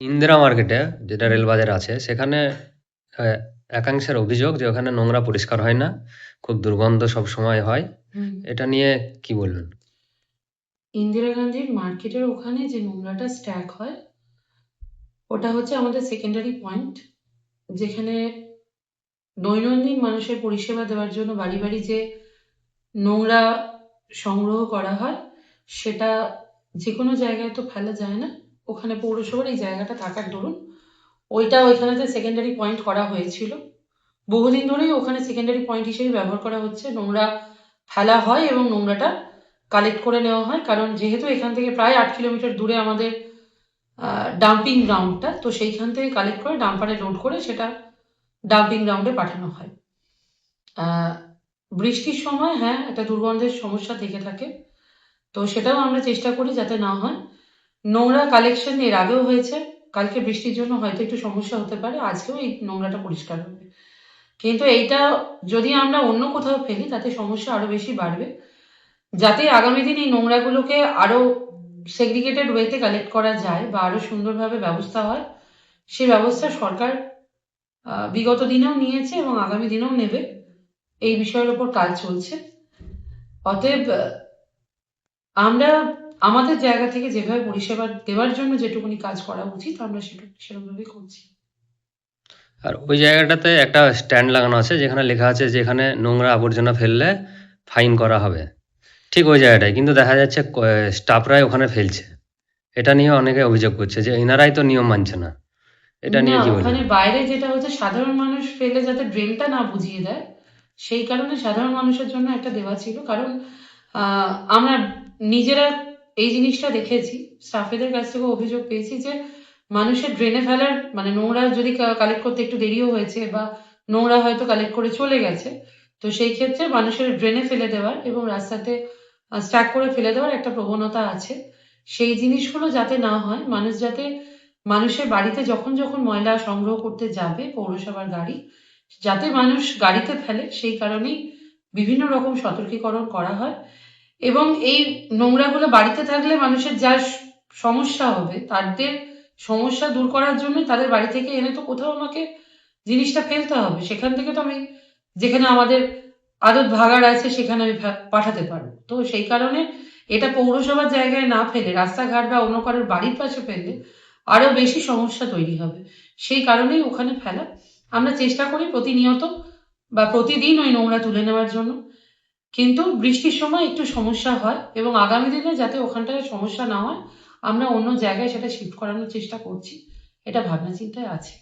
ইন্দিরা মার্কেটে যেটা রেলবাজার আছে সেখানে একাংশের অভিযোগ যে ওখানে নোংরা পরিষ্কার হয় না, খুব দুর্গন্ধ সব সময় হয়। এটা নিয়ে কি বলবেন? ইন্দিরা গান্ধীর মার্কেটের ওখানে যে নোংরাটা স্ট্যাক হয়, ওটা হচ্ছে আমাদের সেকেন্ডারি পয়েন্ট, যেখানে দৈনন্দিন মানুষের পরিষেবা দেওয়ার জন্য বাড়ি বাড়ি যে নোংরা সংগ্রহ করা হয়, সেটা যে কোনো জায়গায় তো ফেলা যায় না। ওখানে পৌরসভার এই জায়গাটা থাকার দরুন ওইখানেতে সেকেন্ডারি পয়েন্ট করা হয়েছিল। বহুদিন ধরেই ওখানে সেকেন্ডারি পয়েন্ট হিসেবে ব্যবহার করা হচ্ছে। নোংরা ফেলা হয় এবং নোংরাটা কালেক্ট করে নেওয়া হয়, কারণ যেহেতু এখান থেকে প্রায় 8 কিলোমিটার দূরে আমাদের ডাম্পিং গ্রাউন্ডটা, তো সেইখান থেকে কালেক্ট করে ডাম্পারে লোড করে সেটা ডাম্পিং গ্রাউন্ডে পাঠানো হয়। বৃষ্টির সময় হ্যাঁ, একটা দুর্গন্ধের সমস্যা থেকে থাকে, তো সেটাও আমরা চেষ্টা করি যাতে না হয়। নোংরা কালেকশন এর আগেও হয়েছে, কালকে বৃষ্টির জন্য হয়তো একটু সমস্যা হতে পারে, আজকেও এই নোংরাটা পরিষ্কার হবে। কিন্তু এইটা যদি আমরা অন্য কোথাও ফেলি তাতে সমস্যা আরো বেশি বাড়বে। যাতে আগামী দিন এই নোংরাগুলোকে আরো সেগ্রিগেটেড ওয়েতে কালেক্ট করা যায় বা আরো সুন্দরভাবে ব্যবস্থা হয়, সে ব্যবস্থা সরকার বিগত দিনেও নিয়েছে এবং আগামী দিনেও নেবে। এই বিষয়ের উপর কাজ চলছে। অতএব আমরা আমাদের জায়গা থেকে যেভাবে পরিষেবা দেওয়ার জন্য যেটুকুনি কাজ করা উচিত আমরা সেরকমভাবে করছি। আর ওই জায়গাটাতে একটা স্ট্যান্ড লাগানো আছে যেখানে লেখা আছে যে এখানে নোংরা আবর্জনা ফেললে ফাইন করা হবে। ঠিক ওই জায়গাটায় কিন্তু দেখা যাচ্ছে স্টাফরাই ওখানে ফেলছে। এটা নিয়ে অনেকে অভিযোগ করছে যে এনারাই তো নিয়ম মানছে না। এটা না, নিয়ে কি ওখানে বলবেন? বাইরে যেটা হচ্ছে সাধারণ মানুষ ফেলে যাতে ড্রেনটা না বুঝিয়ে দেয়, সেই কারণে সাধারণ মানুষের জন্য একটা দেওয়া ছিল। কারণ আমরা নিজেরা এই জিনিসটা দেখেছি, স্টাফেদের কাছ থেকে অভিযোগ পেয়েছি যে মানুষের ড্রেনে ফেলার মানে নোংরা যদি কালেক্ট করতে একটু দেরিও হয়েছে বা নোংরা হয়তো কালেক্ট করে চলে গেছে, তো সেই ক্ষেত্রে মানুষের ড্রেনে ফেলে দেওয়ার এবং রাস্তাতে স্ট্যাক করে ফেলে দেওয়ার একটা প্রবণতা আছে। সেই জিনিসগুলো যাতে না হয়, মানুষ যাতে মানুষের বাড়িতে যখন যখন ময়লা সংগ্রহ করতে যাবে পৌরসভার গাড়ি, যাতে মানুষ গাড়িতে ফেলে সেই কারণেই বিভিন্ন রকম সতর্কীকরণ করা হয়। এবং এই নোংরাগুলো বাড়িতে থাকলে মানুষের যা সমস্যা হবে, তাদের সমস্যা দূর করার জন্যই তাদের বাড়ি থেকে এনে তো কোথাও আমাকে জিনিসটা ফেলতে হবে, সেখান থেকে তো আমি যেখানে আমাদের আদত ভাগাড় আছে সেখানে আমি পাঠাতে পারবো। তো সেই কারণে এটা পৌরসভার জায়গায় না ফেলে রাস্তাঘাট বা অন্য কারোর বাড়ির পাশে ফেললে আরো বেশি সমস্যা তৈরি হবে। সেই কারণেই ওখানে ফেলা। আমরা চেষ্টা করি প্রতিনিয়ত বা প্রতিদিন ওই নোংরা তুলে নেওয়ার জন্য, কিন্তু বৃষ্টির সময় একটু সমস্যা হয় এবং আগামী দিনে যাতে ওখানটায় সমস্যা না হয় আমরা অন্য জায়গায় সেটা শিফট করানোর চেষ্টা করছি, এটা ভাবনা চিন্তায় আছে।